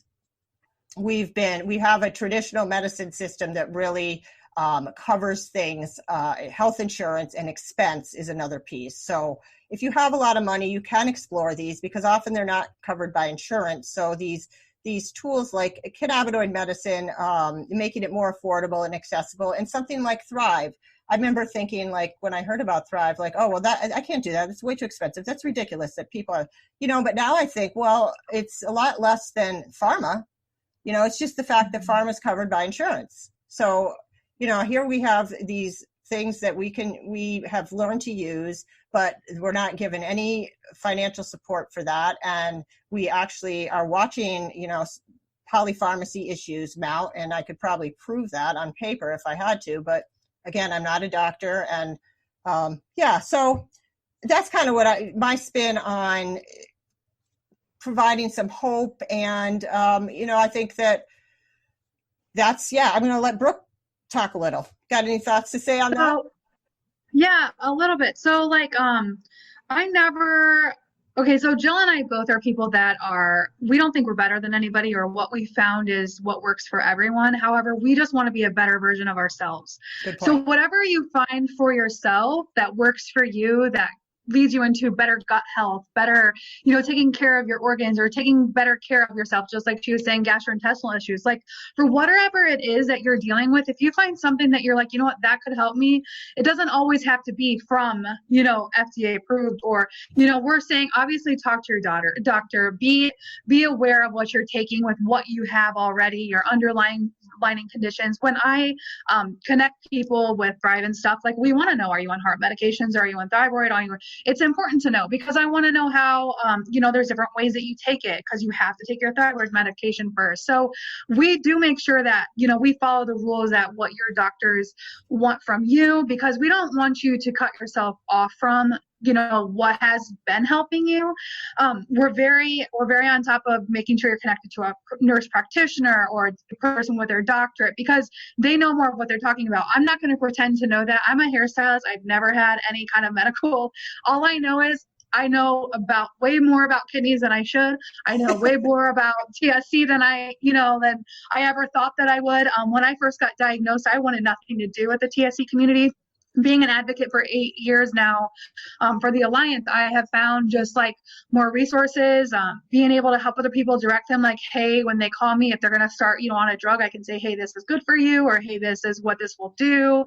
we have a traditional medicine system that really covers things. Health insurance and expense is another piece. So if you have a lot of money, you can explore these, because often they're not covered by insurance. So these tools like cannabinoid medicine, making it more affordable and accessible, and something like Thrive. I remember thinking, like, when I heard about Thrive, like, oh, well, that I can't do that. It's way too expensive. That's ridiculous that people are, but now I think, well, it's a lot less than pharma. It's just the fact that pharma is covered by insurance. So, here we have these things that we have learned to use, but we're not given any financial support for that. And we actually are watching, polypharmacy issues mount, and I could probably prove that on paper if I had to, but again, I'm not a doctor. And so that's kind of my spin on providing some hope. And, I think that's, I'm going to let Brooke talk a little. Got any thoughts to say on that? Yeah, a little bit. So so Jill and I both are people that we don't think we're better than anybody, or what we found is what works for everyone. However, we just want to be a better version of ourselves. Good point. So whatever you find for yourself that works for you, that leads you into better gut health, better, taking care of your organs or taking better care of yourself, just like she was saying, gastrointestinal issues. Like for whatever it is that you're dealing with, if you find something that you're like, you know what, that could help me, it doesn't always have to be from, FDA approved, or, we're saying, obviously talk to your doctor, be aware of what you're taking with what you have already, your underlying conditions. When I connect people with Thrive and stuff, like we want to know, are you on heart medications? Are you on thyroid? It's important to know, because I want to know how, there's different ways that you take it, because you have to take your thyroid medication first. So we do make sure that, we follow the rules that what your doctors want from you, because we don't want you to cut yourself off from what has been helping you. We're very on top of making sure you're connected to a nurse practitioner or a person with their doctorate, because they know more of what they're talking about. I'm not going to pretend to know that. I'm a hairstylist. I've never had any kind of medical. All I know is I know about way more about kidneys than I should. I know way more about TSC than I ever thought that I would. When I first got diagnosed, I wanted nothing to do with the TSC community. Being an advocate for 8 years now for the Alliance, I have found just like more resources, being able to help other people, direct them like, hey, when they call me, if they're going to start, on a drug, I can say, hey, this is good for you, or hey, this is what this will do.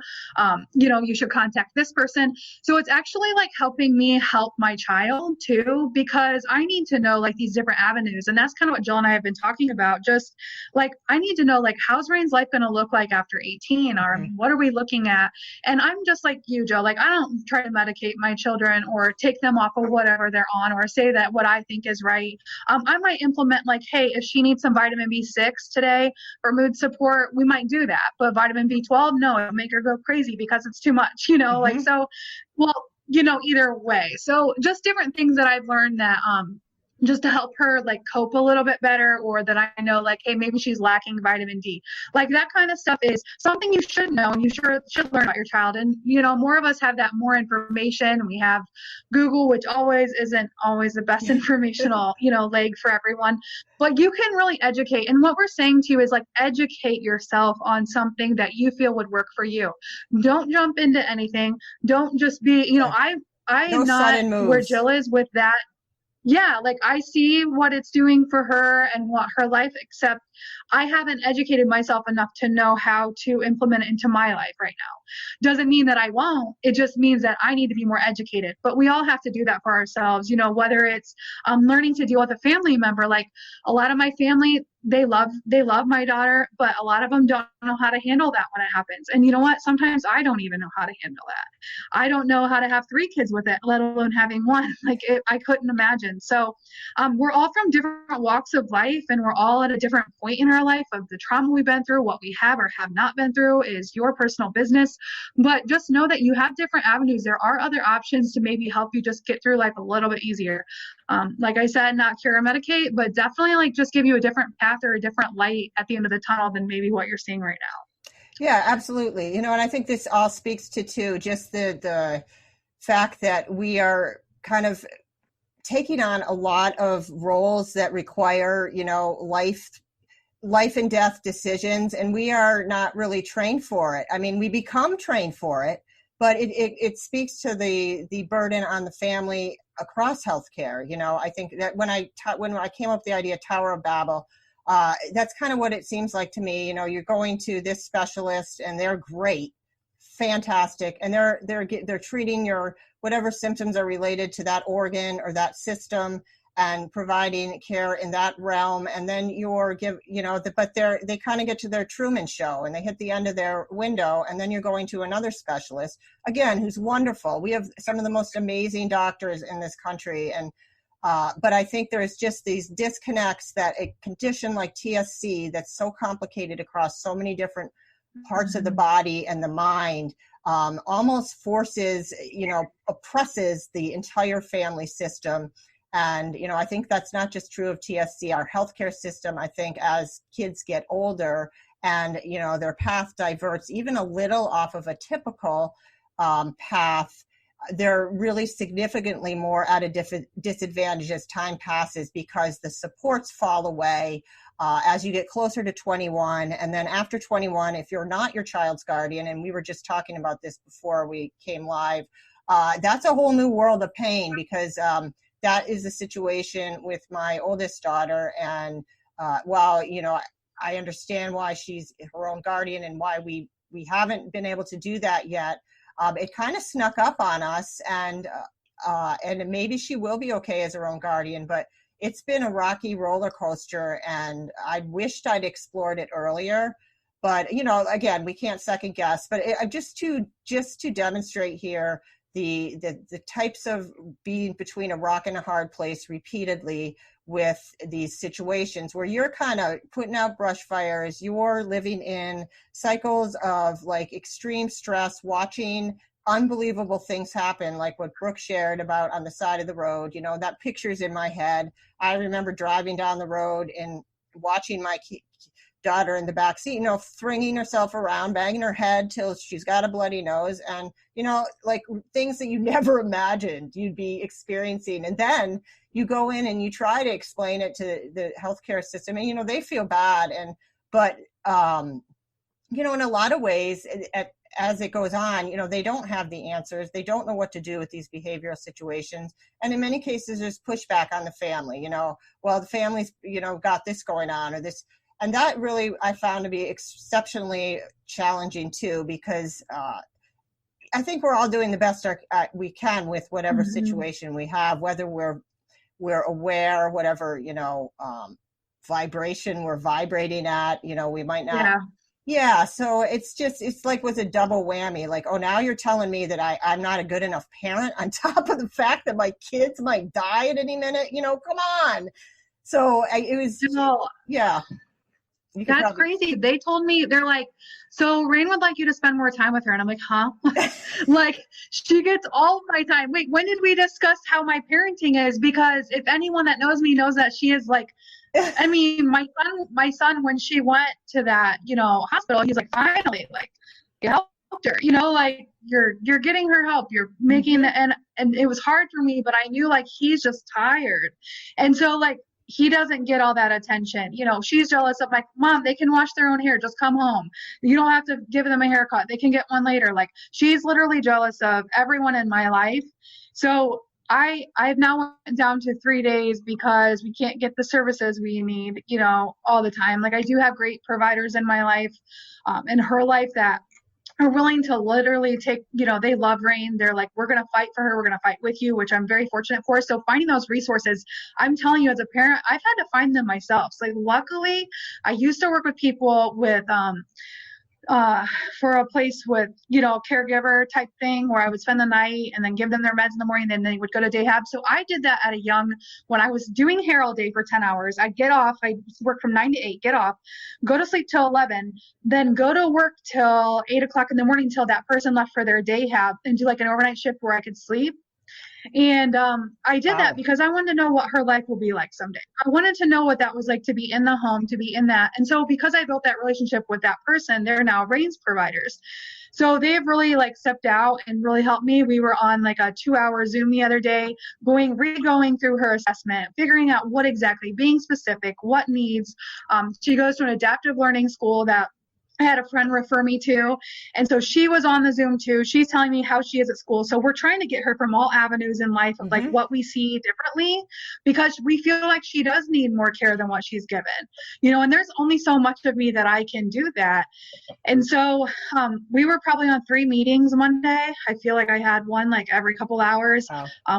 You should contact this person. So it's actually like helping me help my child too, because I need to know like these different avenues. And that's kind of what Jill and I have been talking about. Just like, I need to know like, how's Rain's life going to look like after 18, or what are we looking at? And I'm just like you, Joe, like I don't try to medicate my children or take them off of whatever they're on, or say that what I think is right. I might implement like, hey, if she needs some vitamin B6 today for mood support, we might do that. But vitamin B12, no, it'll make her go crazy because it's too much, like, so, well, either way. So just different things that I've learned that, just to help her like cope a little bit better, or that I know like, hey, maybe she's lacking vitamin D. Like that kind of stuff is something you should know, and you should learn about your child. And, more of us have that more information. We have Google, which isn't always the best informational, leg for everyone, but you can really educate. And what we're saying to you is like, educate yourself on something that you feel would work for you. Don't jump into anything. Don't just be, I am not where Jill is with that. Yeah, like I see what it's doing for her and what her life, except I haven't educated myself enough to know how to implement it into my life right now. Doesn't mean that I won't. It just means that I need to be more educated. But we all have to do that for ourselves, whether it's learning to deal with a family member. Like a lot of my family, they love my daughter, but a lot of them don't know how to handle that when it happens. And you know what? Sometimes I don't even know how to handle that. I don't know how to have 3 kids with it, let alone having one. I couldn't imagine. So we're all from different walks of life, and we're all at a different point in our life of the trauma we've been through. What we have or have not been through is your personal business. But just know that you have different avenues. There are other options to maybe help you just get through life a little bit easier. Like I said, not cure or medicate, but definitely like just give you a different path or a different light at the end of the tunnel than maybe what you're seeing right now. Yeah, absolutely. And I think this all speaks to too, just the fact that we are kind of taking on a lot of roles that require, life and death decisions, and we are not really trained for it. I mean, we become trained for it, but it speaks to the burden on the family across healthcare. I think that when I came up with the idea of Tower of Babel, that's kind of what it seems like to me. You're going to this specialist and they're great, fantastic, and they're treating your whatever symptoms are related to that organ or that system and providing care in that realm. And then but they kind of get to their Truman Show and they hit the end of their window, and then you're going to another specialist again who's wonderful. We have some of the most amazing doctors in this country, and but I think there's just these disconnects that a condition like TSC that's so complicated across so many different parts of the body and the mind almost forces, oppresses the entire family system. And, I think that's not just true of TSC, our healthcare system. I think as kids get older and, their path diverts even a little off of a typical path, they're really significantly more at a disadvantage as time passes, because the supports fall away as you get closer to 21. And then after 21, if you're not your child's guardian, and we were just talking about this before we came live, that's a whole new world of pain, because that is a situation with my oldest daughter. And while, I understand why she's her own guardian and why we haven't been able to do that yet, it kind of snuck up on us, and maybe she will be okay as her own guardian, but it's been a rocky roller coaster, and I wished I'd explored it earlier. But, again, we can't second guess, but just to demonstrate here the types of being between a rock and a hard place repeatedly with these situations where you're kind of putting out brush fires, you're living in cycles of like extreme stress, watching unbelievable things happen, like what Brooke shared about on the side of the road. That picture's in my head. I remember driving down the road and watching my daughter in the back seat, flinging herself around, banging her head till she's got a bloody nose, and like things that you never imagined you'd be experiencing. And then you go in and you try to explain it to the healthcare system, and they feel bad, but in a lot of ways, as it goes on, they don't have the answers. They don't know what to do with these behavioral situations. And in many cases, there's pushback on the family, well, the family's, got this going on or this. And that really I found to be exceptionally challenging too, because I think we're all doing the best we can with whatever situation we have, whether we're aware, whatever, vibration we're vibrating at, we might not. Yeah. Yeah, so it's like with a double whammy, like, oh, now you're telling me that I'm not a good enough parent on top of the fact that my kids might die at any minute, come on. So it was, yeah. That's crazy. They told me, they're like, so Rain would like you to spend more time with her. And I'm like, huh? Like, she gets all of my time. Wait, when did we discuss how my parenting is? Because if anyone that knows me knows that she is like, I mean, my son, when she went to that, hospital, he's like, finally, like, you helped her, like you're getting her help, you're making and it was hard for me, but I knew like he's just tired. And so like, he doesn't get all that attention. She's jealous of my mom. They can wash their own hair. Just come home. You don't have to give them a haircut. They can get one later. Like, she's literally jealous of everyone in my life. So I've now went down to 3 days because we can't get the services we need, all the time. Like, I do have great providers in my life, in her life, that are willing to literally take, they love Rain. They're like, we're going to fight for her. We're going to fight with you, which I'm very fortunate for. So finding those resources, I'm telling you, as a parent, I've had to find them myself. So like, luckily, I used to work with people with, for a place with, caregiver type thing where I would spend the night and then give them their meds in the morning, and then they would go to day hab. So I did that when I was doing hair all day for 10 hours, I'd get off, I'd work from 9 to 8, get off, go to sleep till 11, then go to work till 8 o'clock in the morning till that person left for their day hab, and do like an overnight shift where I could sleep. And I did that because I wanted to know what her life will be like someday. I wanted to know what that was like to be in the home, to be in that. And so because I built that relationship with that person, they're now Rain's providers. So they've really like stepped out and really helped me. We were on like a 2-hour Zoom the other day, going through her assessment, figuring out what exactly, being specific, what needs. She goes to an adaptive learning school that I had a friend refer me to. And so she was on the Zoom too. She's telling me how she is at school. So we're trying to get her from all avenues in life of like what we see differently, because we feel like she does need more care than what she's given, and there's only so much of me that I can do that. And so we were probably on 3 meetings Monday. I feel like I had one like every couple hours.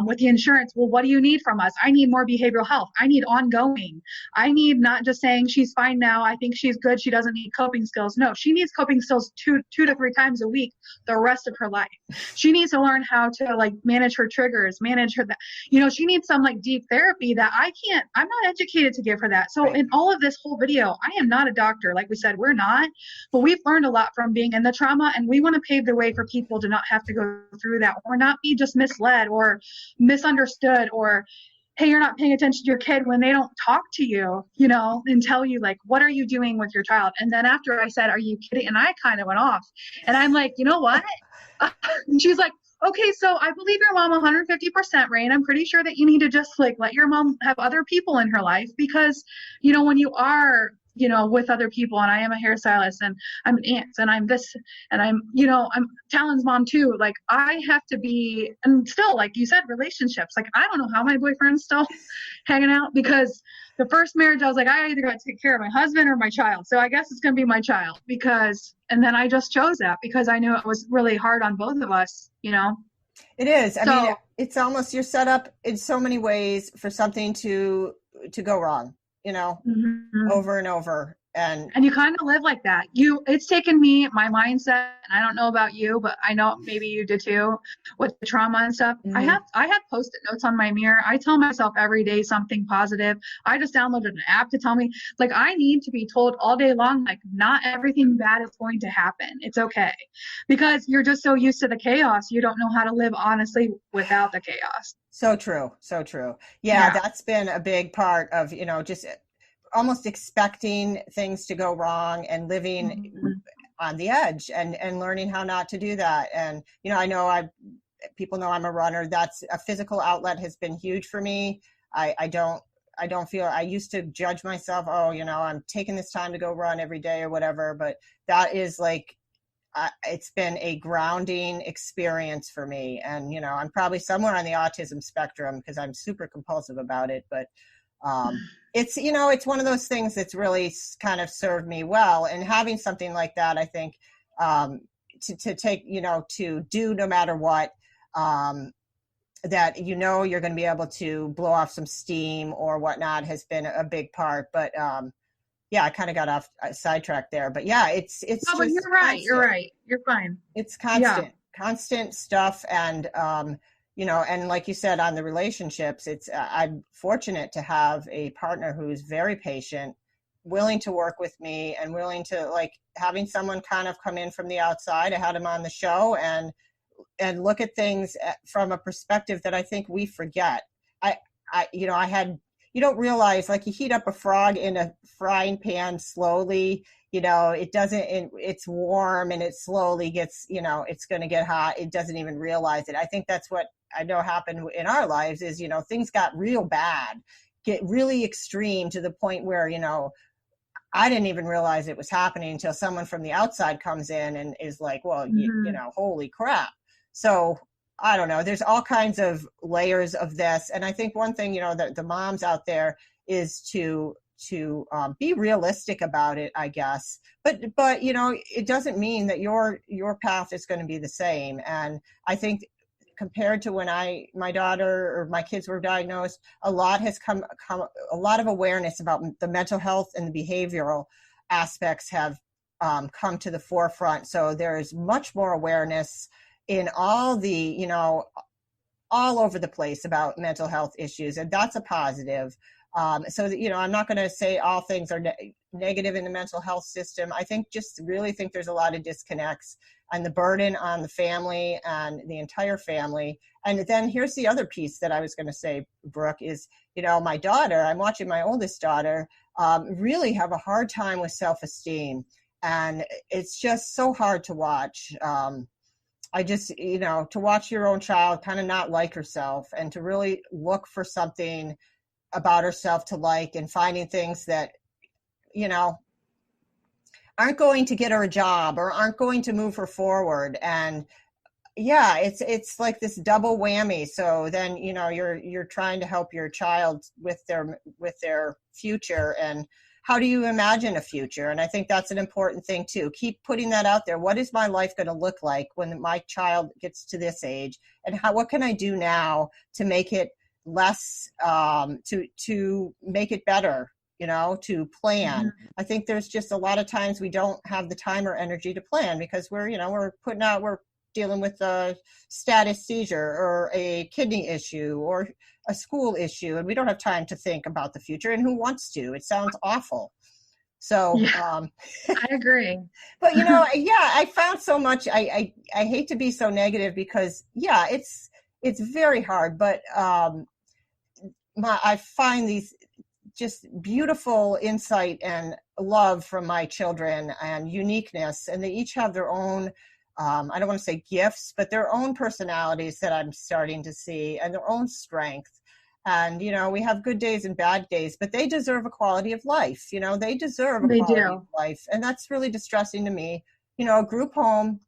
With the insurance. Well, what do you need from us? I need more behavioral health. I need ongoing. I need not just saying she's fine now, I think she's good, she doesn't need coping skills. No, she needs coping skills two to 3 times a week the rest of her life. She needs to learn how to like manage her triggers, manage her, she needs some like deep therapy that I'm not educated to give her that. So in all of this whole video, I am not a doctor. Like we said, we're not, but we've learned a lot from being in the trauma, and we want to pave the way for people to not have to go through that, or not be just misled or misunderstood, or hey, you're not paying attention to your kid when they don't talk to you, and tell you like, what are you doing with your child? And then after I said, are you kidding? And I kind of went off, and I'm like, you know what? And she's like, Okay, so I believe your mom 150%, Rain. I'm pretty sure that you need to just like let your mom have other people in her life because, when you are, with other people, and I am a hairstylist and I'm an aunt and I'm this and I'm Talon's mom too. Like I have to be, and still, like you said, relationships. Like I don't know how my boyfriend's still hanging out because the first marriage, I was like, I either got to take care of my husband or my child. So I guess it's going to be my child and then I just chose that because I knew it was really hard on both of us. It is. I mean, So, it's almost you're set up in so many ways for something to go wrong, mhm. over and over. And you kind of live like that. It's taken me, my mindset, and I don't know about you, but I know maybe you did too, with the trauma and stuff. I Mhm. have I have post-it notes on my mirror. I tell myself every day something positive. I just downloaded an app to tell me, like, I need to be told all day long, like, not everything bad is going to happen. It's okay. Because you're just so used to the chaos, you don't know how to live honestly without the chaos. So true. So true. Yeah, Yeah. that's been a big part of, just almost expecting things to go wrong and living Mhm. on the edge and learning how not to do that. And, I know people know I'm a runner. That's a physical outlet has been huge for me. I don't feel, I used to judge myself. Oh, I'm taking this time to go run every day or whatever, but that is like, it's been a grounding experience for me. And, I'm probably somewhere on the autism spectrum because I'm super compulsive about it, but it's one of those things that's really kind of served me well. And having something like that, I think, to take, to do no matter what, that you're going to be able to blow off some steam or whatnot has been a big part. But yeah, I kind of got off sidetracked there. But yeah, it's No, but just you're right. You're constant. right. You're fine. It's Yeah. constant stuff. And and like you said, on the relationships, I'm fortunate to have a partner who's very patient, willing to work with me, and willing to, like, having someone kind of come in from the outside. I had him on the show and look at things from a perspective that I think we forget. I had, you don't realize, like, you heat up a frog in a frying pan slowly, it doesn't, it's warm and it slowly gets, it's going to get hot. It doesn't even realize it. I think that's what I know happened in our lives is, things got real bad, get really extreme to the point where, I didn't even realize it was happening until someone from the outside comes in and is like, well, Mhm. holy crap. So I don't know. There's all kinds of layers of this. And I think one thing, the moms out there is to be realistic about it, I guess. But it doesn't mean that your path is going to be the same. And I think compared to when my daughter or my kids were diagnosed, a lot has come a lot of awareness about the mental health and the behavioral aspects have come to the forefront. So there's much more awareness in all the, all over the place about mental health issues, and that's a positive. So that, I'm not going to say all things are negative in the mental health system. I just really think there's a lot of disconnects and the burden on the family and the entire family. And then here's the other piece that I was going to say, Brooke, is, my daughter, I'm watching my oldest daughter really have a hard time with self-esteem. And it's just so hard to watch. I just, to watch your own child kind of not like herself and to really look for something about herself to like, and finding things that, aren't going to get her a job or aren't going to move her forward. And yeah, it's like this double whammy. So then, you're trying to help your child with their future, and how do you imagine a future? And I think that's an important thing too. Keep putting that out there. What is my life going to look like when my child gets to this age? And what can I do now to make it less, to make it better, to plan? Mhm. I think there's just a lot of times we don't have the time or energy to plan because we're dealing with a status seizure or a kidney issue or a school issue, and we don't have time to think about the future. And who wants to? It sounds awful. So, Yeah, I agree. but yeah, I found so much. I hate to be so negative because yeah, it's very hard. But I find these just beautiful insight and love from my children and uniqueness, and they each have their own I don't want to say gifts, but their own personalities that I'm starting to see, and their own strength. And, we have good days and bad days, but they deserve a quality of life. They deserve a They quality do. of life. And that's really distressing to me. A group home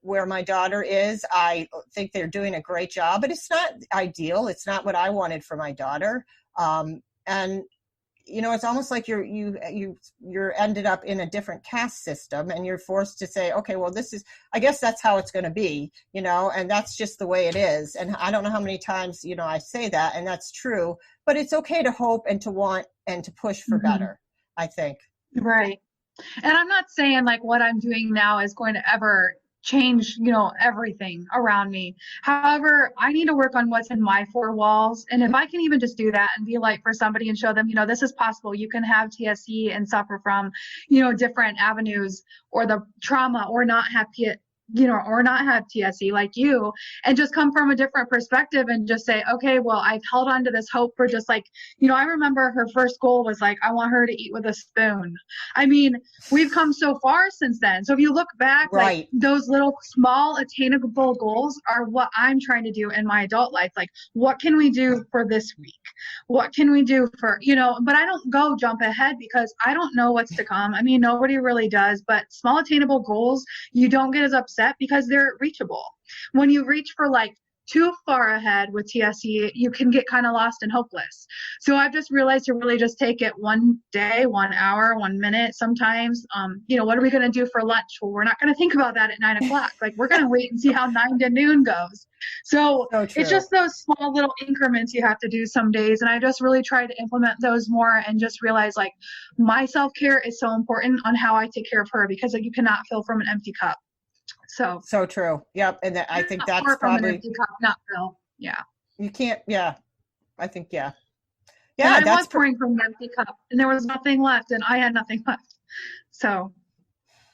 where my daughter is, I think they're doing a great job, but it's not ideal. It's not what I wanted for my daughter. And it's almost like you're ended up in a different caste system, and you're forced to say, okay, well, I guess that's how it's going to be, and that's just the way it is. And I don't know how many times, I say that, and that's true, but it's okay to hope and to want and to push for better, I think. Right. And I'm not saying like what I'm doing now is going to ever change, everything around me. However, I need to work on what's in my four walls. And if I can even just do that and be light for somebody and show them, this is possible. You can have TSC and suffer from, different avenues or the trauma, or not have or not have TSC like you, and just come from a different perspective and just say, okay, well, I've held on to this hope for just like, I remember her first goal was like, I want her to eat with a spoon. I mean, we've come so far since then. So if you look back, right, like those little small attainable goals are what I'm trying to do in my adult life. Like, what can we do for this week? What can we do for, but I don't go jump ahead because I don't know what's to come. I mean, nobody really does, but small attainable goals, you don't get as upset because they're reachable. When you reach for like too far ahead with TSC, you can get kind of lost and hopeless. So I've just realized to really just take it one day, 1 hour, 1 minute sometimes. What are we going to do for lunch? Well, we're not going to think about that at 9 o'clock. Like, we're going to wait and see how 9 to noon goes. So it's just those small little increments you have to do some days. And I just really try to implement those more and just realize like my self-care is so important on how I take care of her, because like, you cannot fill from an empty cup. So true. Yep. And I think that's probably from an empty cup, not fill. Yeah. You can't. Yeah. I think. Yeah. Yeah. And I was pouring from an empty cup, and there was nothing left, and I had nothing left. So.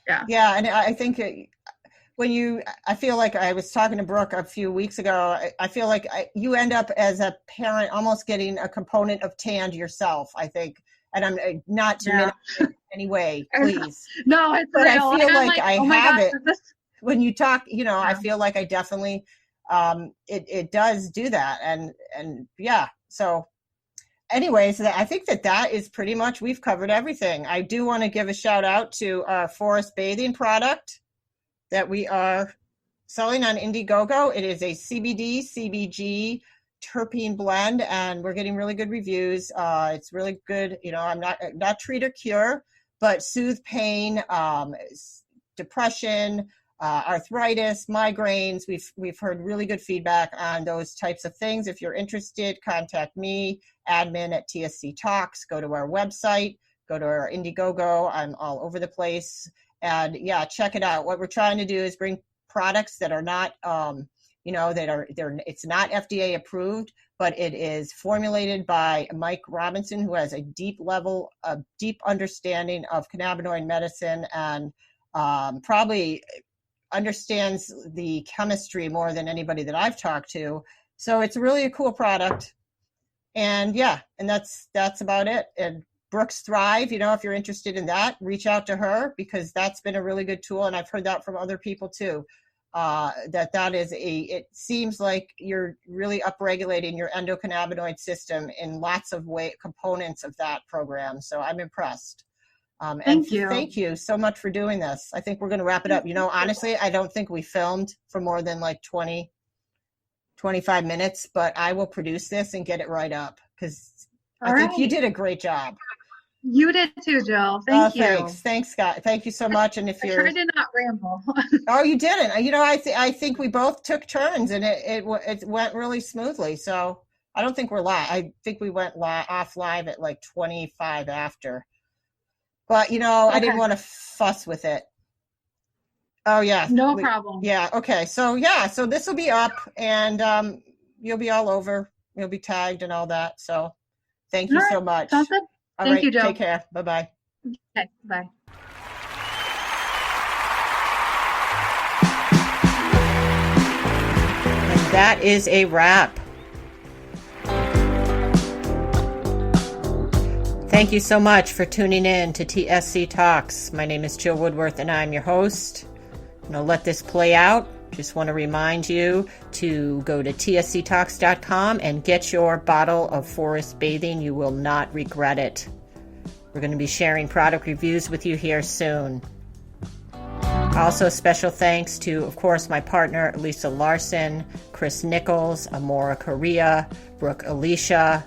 Yeah. Yeah, and I think I feel like I was talking to Brooke a few weeks ago. I feel like you end up as a parent almost getting a component of TAND yourself, I think. And I'm not to minimize it in any way, please. No, it's but real. I feel like I have it. When you talk, Yeah. I feel like I definitely, it does do that. And yeah, so anyways, I think that is pretty much, we've covered everything. I do want to give a shout out to our forest bathing product that we are selling on Indiegogo. It is a CBD, CBG terpene blend, and we're getting really good reviews. It's really good. I'm not treat or cure, but soothe pain, depression, arthritis, migraines. We've heard really good feedback on those types of things. If you're interested, contact me, admin at TSC Talks. Go to our website, go to our Indiegogo. I'm all over the place. And yeah, check it out. What we're trying to do is bring products that are not, it's not FDA approved, but it is formulated by Mike Robinson, who has a deep understanding of cannabinoid medicine, and probably understands the chemistry more than anybody that I've talked to. So it's really a cool product. And yeah, and that's about it. And Brooke's Thrive, if you're interested in that, reach out to her, because that's been a really good tool. And I've heard that from other people too, that is it seems like you're really upregulating your endocannabinoid system in lots of components of that program. So I'm impressed. Thank you. Thank you so much for doing this. I think we're going to wrap it up. Honestly, I don't think we filmed for more than like 20, 25 minutes, but I will produce this and get it right up, because I think you did a great job. You did too, Jill. Thank you. Thanks, Scott. Thank you so much. And if you're, I did not ramble. Oh, you didn't. I think we both took turns, and it went really smoothly. So I don't think we're live. I think we went off live at like 25 after. But okay. I didn't want to fuss with it. Oh yeah. No problem. Yeah. Okay. So yeah. So this will be up, and you'll be all over. You'll be tagged and all that. So thank you so much. Sounds good. All Thank right, you, Jill. Take care. Bye-bye. Okay, bye. And that is a wrap. Thank you so much for tuning in to TSC Talks. My name is Jill Woodworth, and I'm your host. let this play out. Just want to remind you to go to tsctalks.com and get your bottle of Forest Bathing. You will not regret it. We're going to be sharing product reviews with you here soon. Also, special thanks to, of course, my partner, Lisa Larson, Chris Nichols, Amora Correa, Brooke Alisha,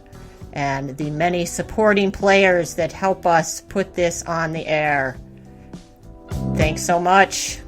and the many supporting players that help us put this on the air. Thanks so much.